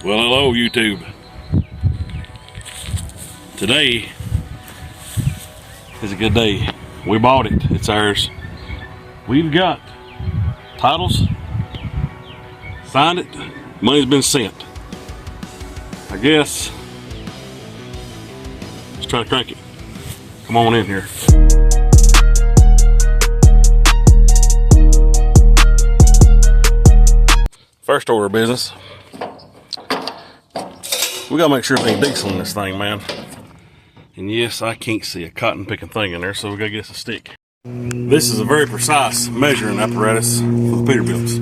Well, hello YouTube. Today is a good day. We bought it. It's ours. We've got titles, signed it, money's been sent. I guess let's try to crank it. Come on in here. First order of business. We gotta make sure everything's decent in this thing, man. And yes, I can't see a cotton picking thing in there, so we gotta get us a stick. This is a very precise measuring apparatus for the Peterbilts.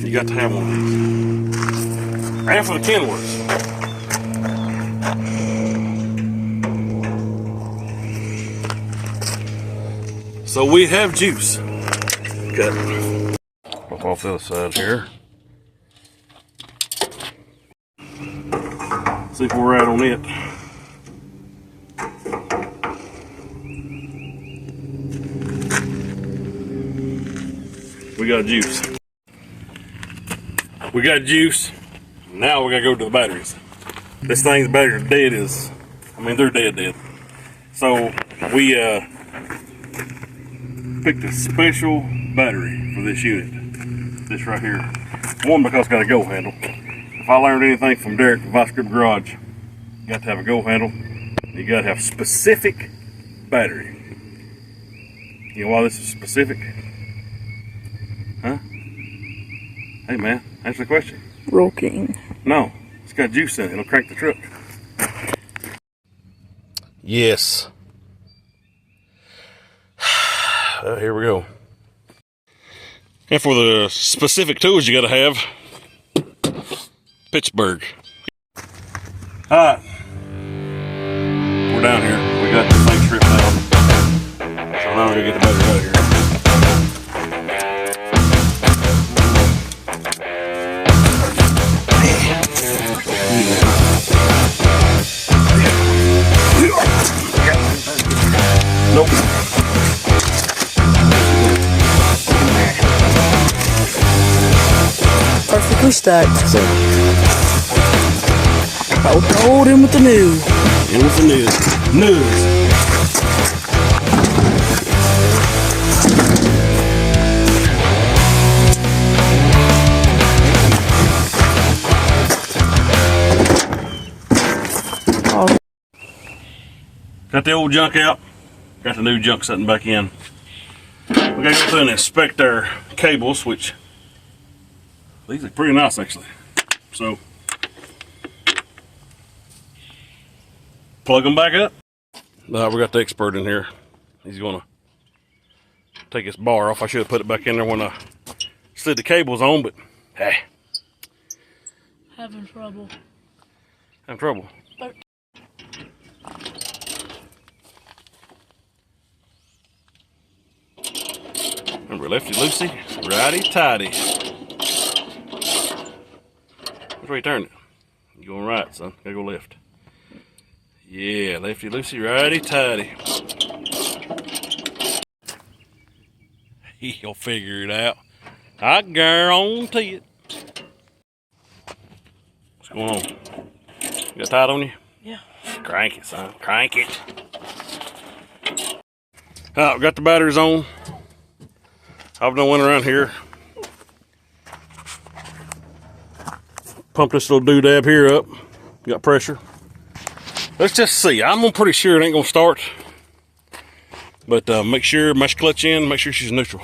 You got to have one of these. And for the Kenworths. So we have juice. Cut off the other side here. See if we're right on it. We got juice. We got juice. Now we gotta go to the batteries. This thing's battery dead is, they're dead. So we picked a special battery for this unit. This right here. One, because it's got a go handle. If I learned anything from Derek from Vice Grip Garage, you got to have a go handle. You got to have specific battery. You know why this is specific? Huh? Hey man, answer the question. Rocking. No, it's got juice in it. It'll crank the truck. Yes. Here we go. And for the specific tools you got to have, Pittsburgh. Alright. We're down here. We got the thing stripped down. So now we're going to get the battery out of here. Nope. Perfectly stacked. Hold in with the news. In with the news. Oh. Got the old junk out. Got the new junk sitting back in. We gotta go through and inspect our cables, which these are pretty nice actually. So plug them back up. We got the expert in here. He's gonna take his bar off. I should have put it back in there when I slid the cables on, but hey. Having trouble. Having trouble. Remember, lefty loosey, righty tighty. Which way you turn it? You going right, son. Gotta go left. Yeah, lefty loosey, righty tighty. He'll figure it out. I guarantee it. What's going on? You got tight on you? Yeah. Crank it, son. Crank it. Alright, we got the batteries on. I've done went around here. Pump this little doodad here up. Got pressure. Let's just see. I'm pretty sure it ain't gonna start. But make sure, mash clutch in, make sure she's neutral.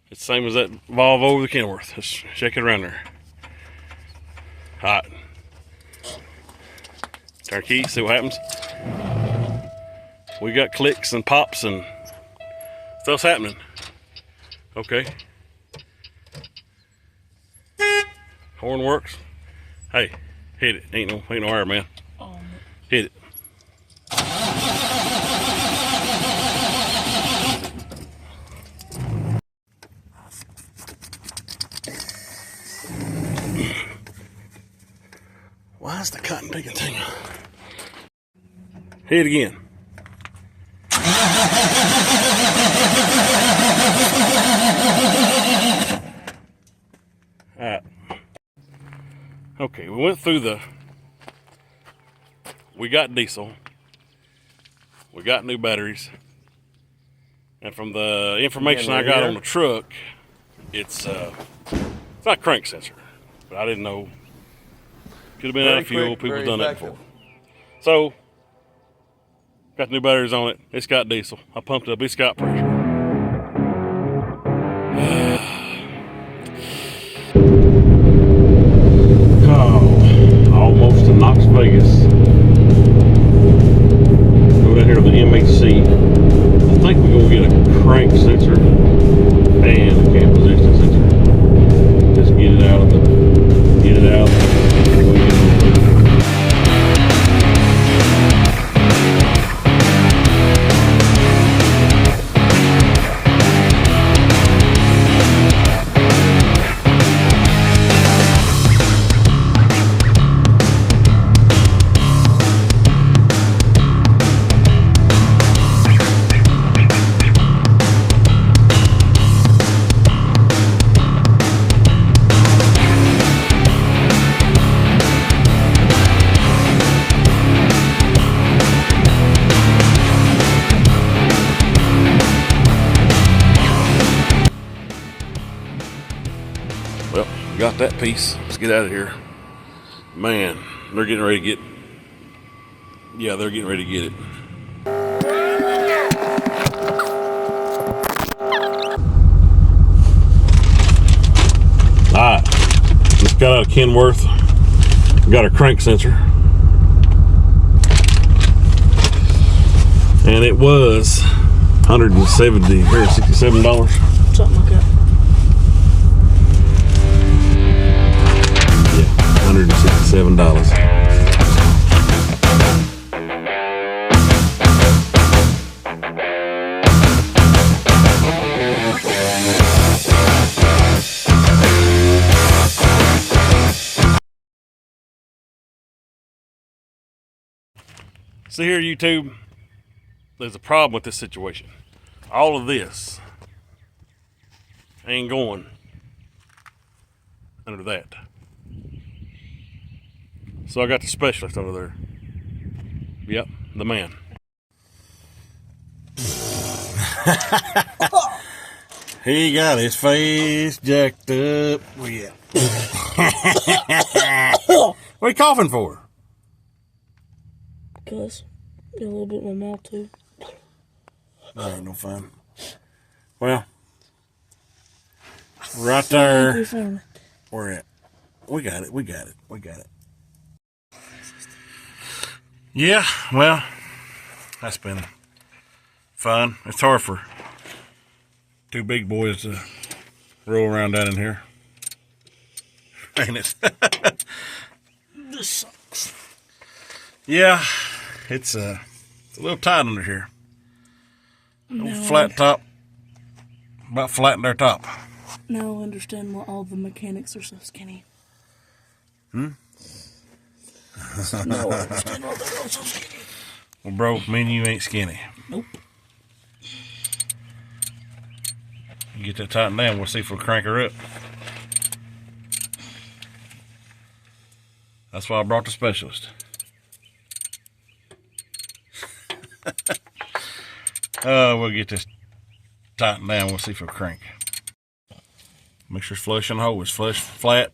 It's the same as that valve over the Kenworth. Let's shake it around there. Hot. Turn key, see what happens. We got clicks and pops and stuff's happening. Okay. Horn works. Hey, hit it. Ain't no air, man. Hit it. Why is the cotton picking thing? Hit it again. Okay, we went through we got diesel, we got new batteries, and from the information I got on the truck, it's not a crank sensor, but I didn't know. Could have been out of fuel. People's done that before. So, got new batteries on it. It's got diesel. I pumped it up. It's got pressure. Oh, almost to Knox Vegas. Go down here to the MHC. I think we're gonna get a crank sensor and a cam position sensor. Just get it out of the. Well, got that piece. Let's get out of here. Man, they're getting ready to get. Yeah, they're getting ready to get it. Alright, just got out of Kenworth. Got a crank sensor. And it was $167. Something like that. $167. See here, YouTube, there's a problem with this situation. All of this ain't going under that. So I got the specialist over there. Yep, the man. He got his face jacked up. Where you at? What are you coughing for? Because got a little bit in my mouth too. That ain't no fun. Well, right there. Where at? We got it. Yeah, well, that's been fun. It's hard for two big boys to roll around down in here. Ain't it? This sucks. Yeah, it's a little tight under here. No. Flat top, about flattened our top. Now I understand why all the mechanics are so skinny. Hmm? Now I understand why they're all so skinny. Well, bro, me and you ain't skinny. Nope. You get that tightened down, we'll see if we'll crank her up. That's why I brought the specialist. We'll get this tightened down, we'll see if we'll crank. Make sure it's flush in the hole. It's flush, flat,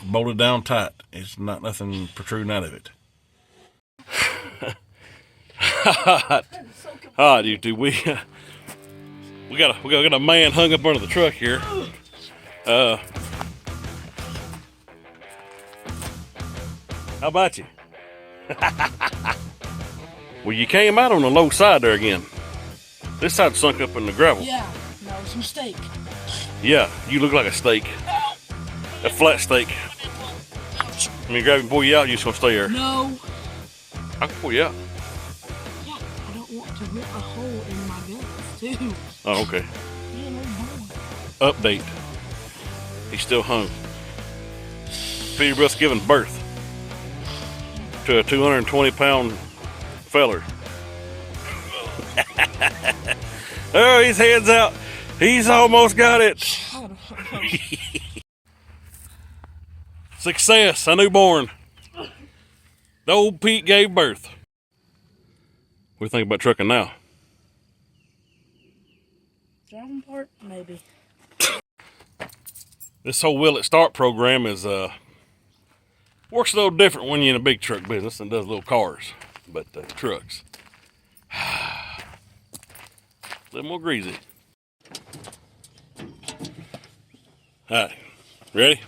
bolted down tight. It's not nothing protruding out of it. Alright, YouTube, we got a man hung up under the truck here. How about you? Well, you came out on the low side there again. This side sunk up in the gravel. Yeah, that was a mistake. Yeah, you look like a steak. A flat steak. I mean, grab and pull you out, you just gonna stay there. No. I can pull you out. Yeah, I don't want to rip a hole in my guts, too. Oh, okay. Yeah, no more. Update. He's still hung. Peterbilt's giving birth to a 220-pound feller. Oh, his head's out. He's almost got it. Success, a newborn. The old Pete gave birth. What do you think about trucking now? Driving part, maybe. This whole will it start program is works a little different when you're in a big truck business than does little cars, but trucks. A little more greasy. All right, ready?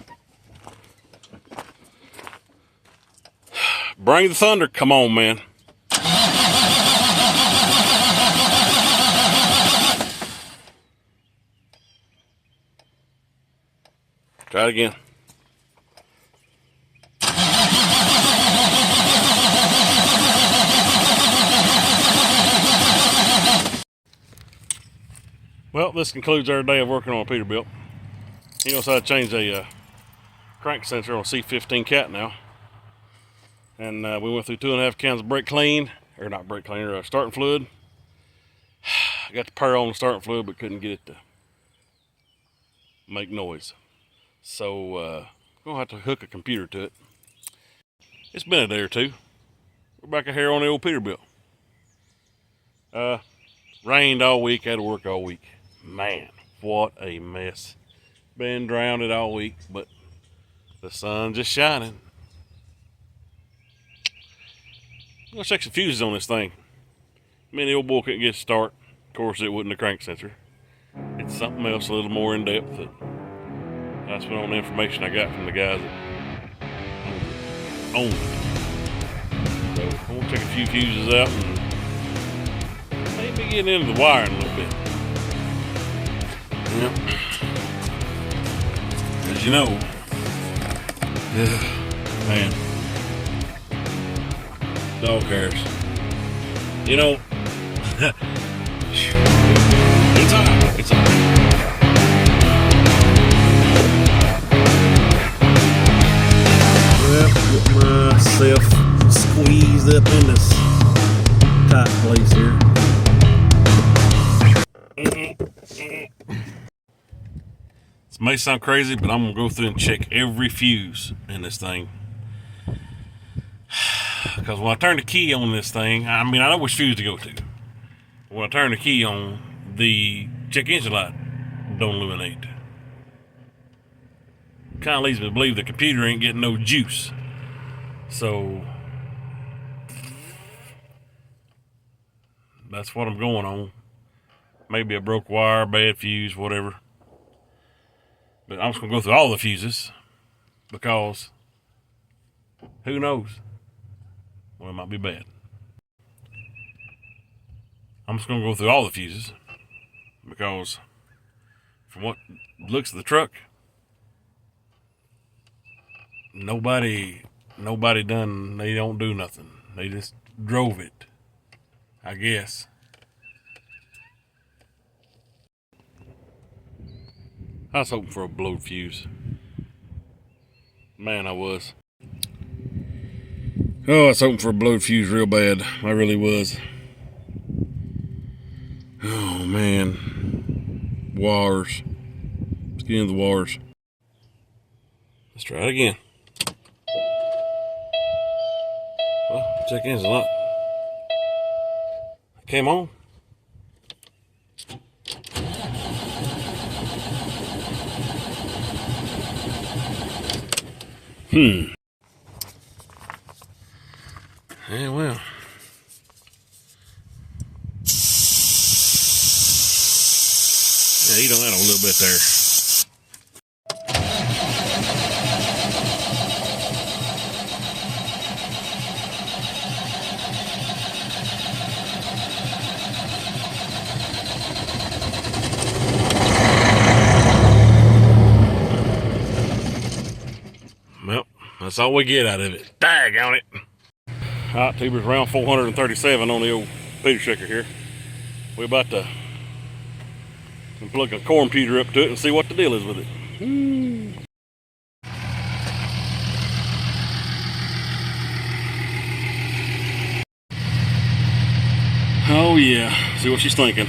Bring the thunder. Come on, man. Try it again. Well, this concludes our day of working on a Peterbilt. He knows how to change a crank sensor on a C15 cat now. And we went through 2.5 cans of brake clean, or not brake cleaner, starting fluid. I got the power on the starting fluid, but couldn't get it to make noise. So I'm gonna have to hook a computer to it. It's been a day or two. We're back here on the old Peterbilt. Rained all week, had to work all week. Man, what a mess. Been drowned all week, but the sun's just shining. I'm gonna check some fuses on this thing. Me and the old boy couldn't get a start. Of course, it wasn't a crank sensor. It's something else a little more in depth. That's been on the information I got from the guys that own it. So I'm gonna check a few fuses out and maybe getting into the wiring a little bit. Yep. As you know, man, dog hairs. You know, it's on. It's on. Well, get myself squeezed up in this tight place here. This may sound crazy, but I'm gonna go through and check every fuse in this thing. Because when I turn the key on this thing, I mean, I know which fuse to go to. When I turn the key on, the check engine light don't illuminate. Kind of leads me to believe the computer ain't getting no juice. So that's what I'm going on. Maybe a broke wire, bad fuse, whatever. But I'm just gonna go through all the fuses because who knows? Well, it might be bad. I'm just gonna go through all the fuses because from what looks of the truck, nobody done, they don't do nothing. They just drove it, I guess. I was hoping for a blowed fuse. Man, I was. Oh, I was hoping for a blowed fuse real bad. I really was. Oh, man. Wires. Let's get into the wires. Let's try it again. Well, check engine light. It came on. Yeah, well. Yeah, eat on that a little bit there. Well, that's all we get out of it. Dag on it. Alright, tuber's around 437 on the old Peter checker here. We're about to plug a computer up to it and see what the deal is with it. Oh yeah, see what she's thinking.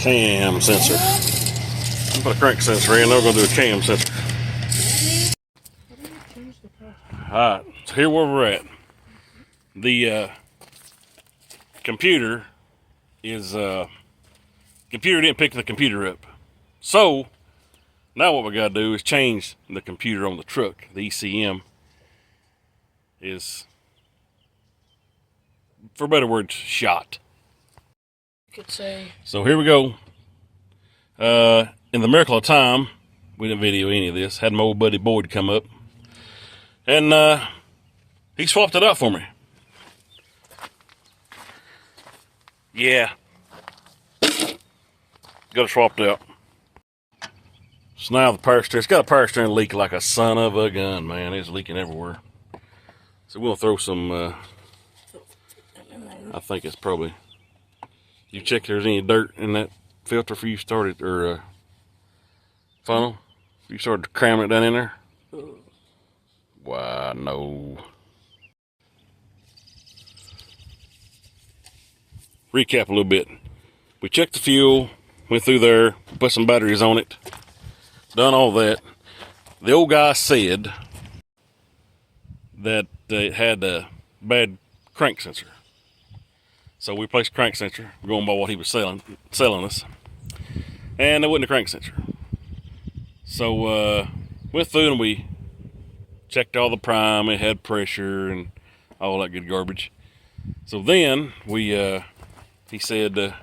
Cam sensor. I'm gonna put a crank sensor in. Then we're gonna do a cam sensor. Alright, so here where we're at. The computer didn't pick the computer up. So now what we gotta do is change the computer on the truck. The ECM is, for better words, shot. You could say. So here we go. In the miracle of time, we didn't video any of this. Had my old buddy Boyd come up, and he swapped it out for me. Yeah, got it swapped out. So now the power steering, it's got a power steering leak like a son of a gun, man. It's leaking everywhere. So we'll throw some. I think it's probably. You check if there's any dirt in that filter before you started, or funnel. You started cramming it down in there. Why no. Recap a little bit. We checked the fuel, went through there, put some batteries on it, done all that. The old guy said that it had a bad crank sensor. So we replaced the crank sensor, going by what he was selling us. And it wasn't a crank sensor. So went through and we checked all the prime, it had pressure and all that good garbage. So then we he said,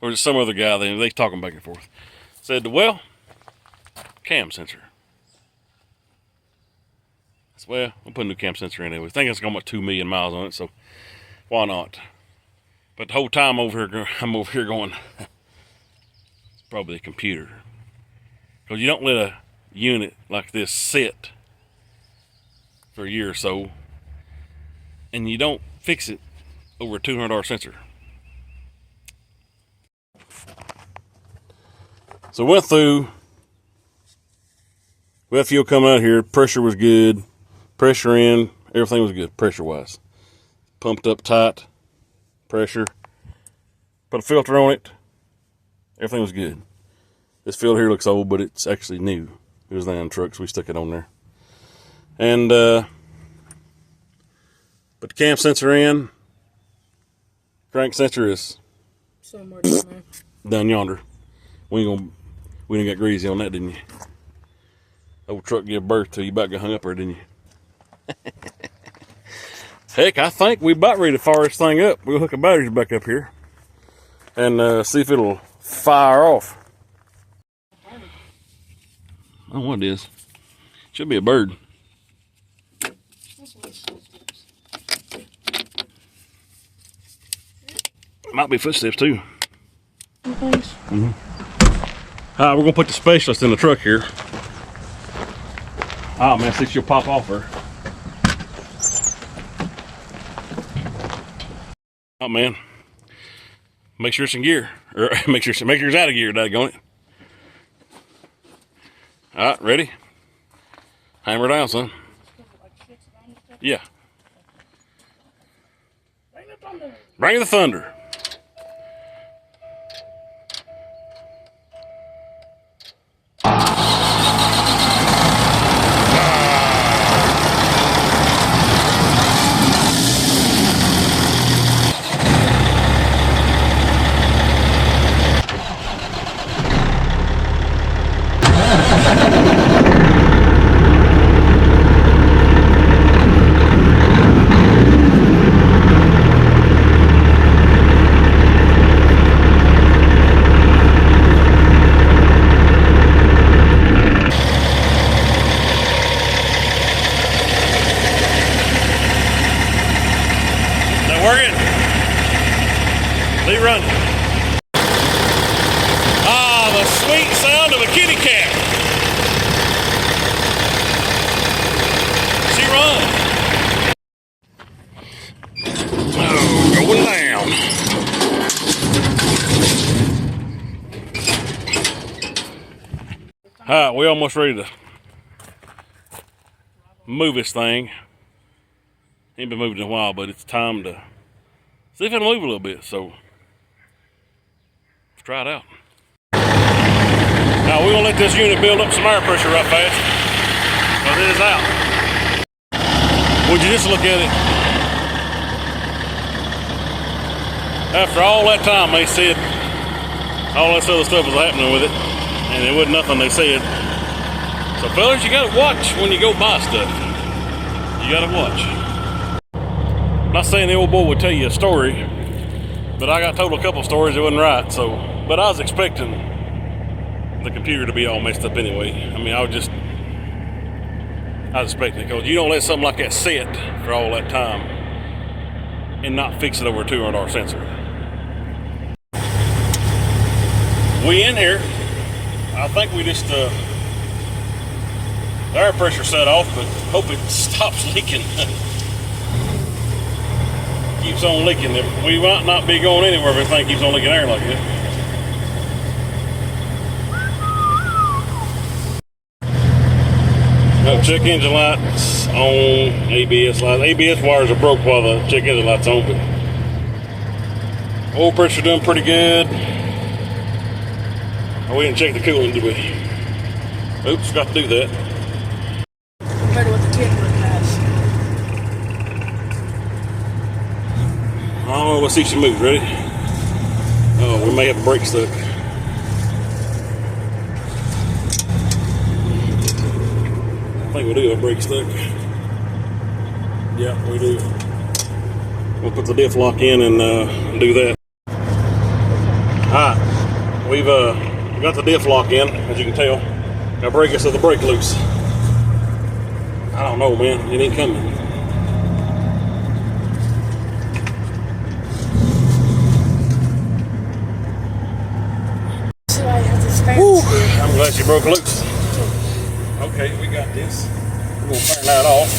or just some other guy, they talking back and forth, said, well, cam sensor. I said, well, we'll put a new cam sensor in there. We think it's got about 2 million miles on it, so why not? But the whole time I'm over here going, it's probably a computer. Because you don't let a unit like this sit for a year or so, and you don't fix it over a $200 sensor. So went through, we had fuel coming out here, pressure was good, pressure in, everything was good, pressure wise. Pumped up tight, pressure, put a filter on it, everything was good. This filter here looks old, but it's actually new. It was in the truck, so we stuck it on there. And put the cam sensor in, crank sensor is Somewhere down there. down yonder. We didn't get greasy on that, didn't you? Old truck gave birth to you, about got hung up there, didn't you? Heck, I think we about ready to fire this thing up. We'll hook the batteries back up here and see if it'll fire off. I don't know what it is. Should be a bird. Might be footsteps too. Thanks. Mm-hmm. Alright, we're gonna put the specialist in the truck here. Oh man, see if she'll pop off her. Oh man, make sure it's in gear, or make sure it's out of gear. Daggone it. All right, ready? Hammer down, son. Yeah. Bring the thunder. Bring the thunder. Working. Leave running. Ah, the sweet sound of a kitty cat. She runs. Oh, going down. All right, we're almost ready to move this thing. Ain't been moved in a while, but it's time to see if it'll move a little bit. So let's try it out. Now we're gonna let this unit build up some air pressure right fast, because it is out. Would you just look at it? After all that time they said all this other stuff was happening with it, and it wasn't nothing they said. So fellas, you gotta watch when you go buy stuff. You gotta watch. I'm not saying the old boy would tell you a story, but I got told a couple stories that wasn't right. So, but I was expecting the computer to be all messed up anyway. I mean, I was expecting it, because you don't let something like that sit for all that time and not fix it over a $200 sensor. We in here. I think we just the air pressure set off, but hope it stops leaking. Keeps on leaking. We might not be going anywhere if everything keeps on leaking air like this. No, check engine lights on, ABS lights. ABS wires are broke while the check engine lights on, but oil pressure doing pretty good. Oh, we didn't check the coolant, did we? Oops, forgot to do that. Compared to what the Peterbilt has. Oh, let's see if she moves. Ready? Oh, we may have a brake stuck. I think we do have a brake stuck. Yeah, we do. We'll put the diff lock in and do that. Alright, we've got the diff lock in, as you can tell. Got brake us of the brake loose. I don't know, man. It ain't coming. Woo, I'm glad she broke loose. Okay, we got this. We're gonna turn that off.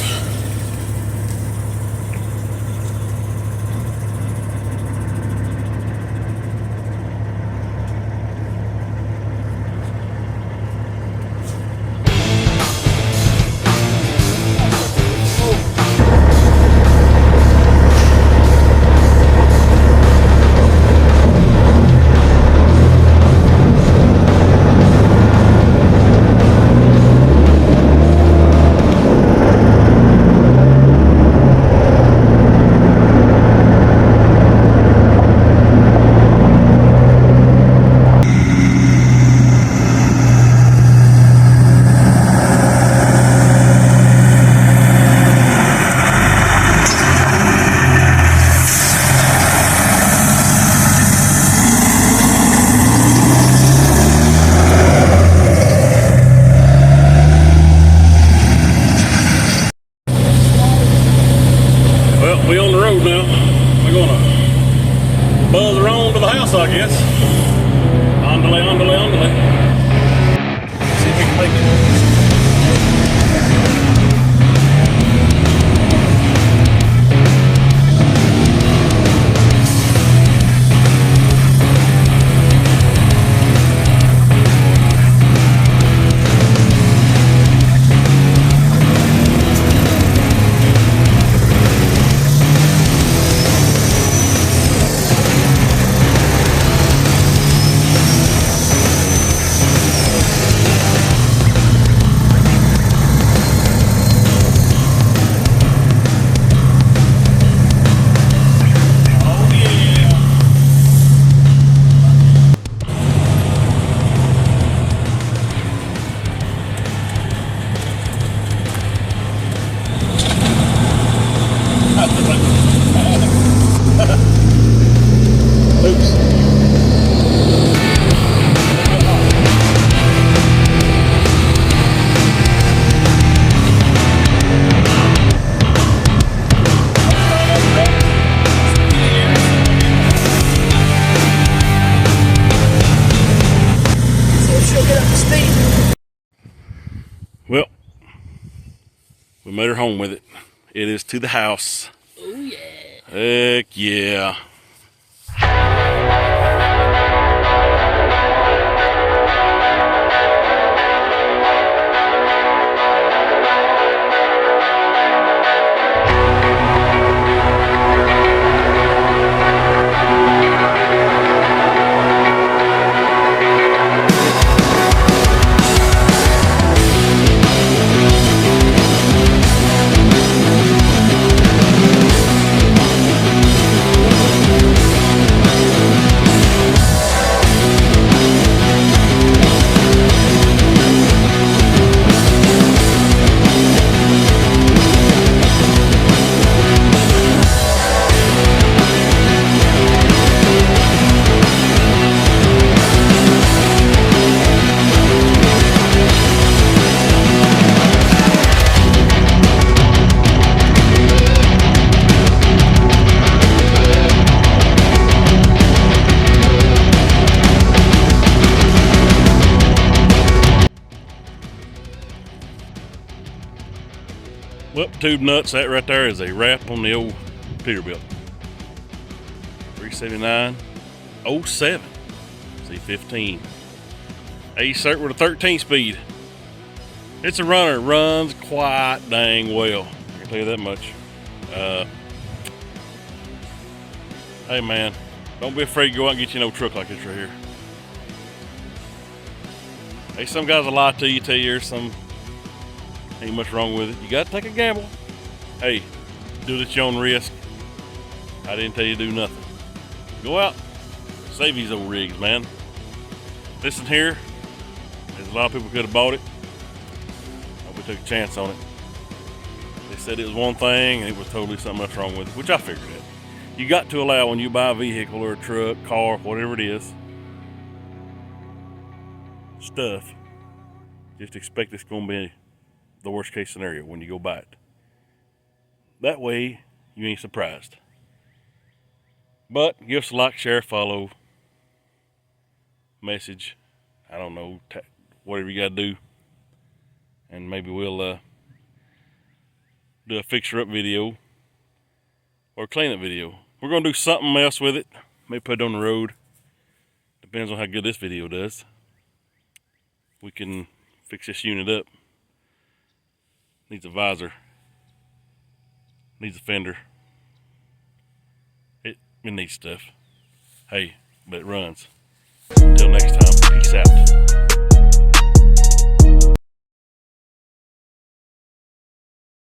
We on the road now. We're gonna buzz her on to the house, I guess. Andale, andale, andale. See if we can make it. Well, we made her home with it. It is to the house. Oh yeah. Heck yeah. Well, tube nuts, that right there is a wrap on the old Peterbilt. 379 07 C15. A-cert with a 13 speed. It's a runner. It runs quite dang well. I can tell you that much. Hey man, don't be afraid to go out and get you no truck like this right here. Hey, some guys will lie to you, tell you there's ain't much wrong with it. You gotta take a gamble. Hey, do it at your own risk. I didn't tell you to do nothing. Go out, save these old rigs, man. Listen here, there's a lot of people could have bought it. But we took a chance on it. They said it was one thing and it was totally something else wrong with it, which I figured it. You got to allow when you buy a vehicle or a truck, car, whatever it is, stuff, just expect it's going to be the worst case scenario when you go buy it. That way, you ain't surprised. But give us a like, share, follow, message, I don't know, whatever you got to do. And maybe we'll do a fixture-up video or a clean-up video. We're going to do something else with it. Maybe put it on the road. Depends on how good this video does. We can fix this unit up. Needs a visor. Needs a fender. It needs stuff. Hey, but it runs. Until next time, peace out.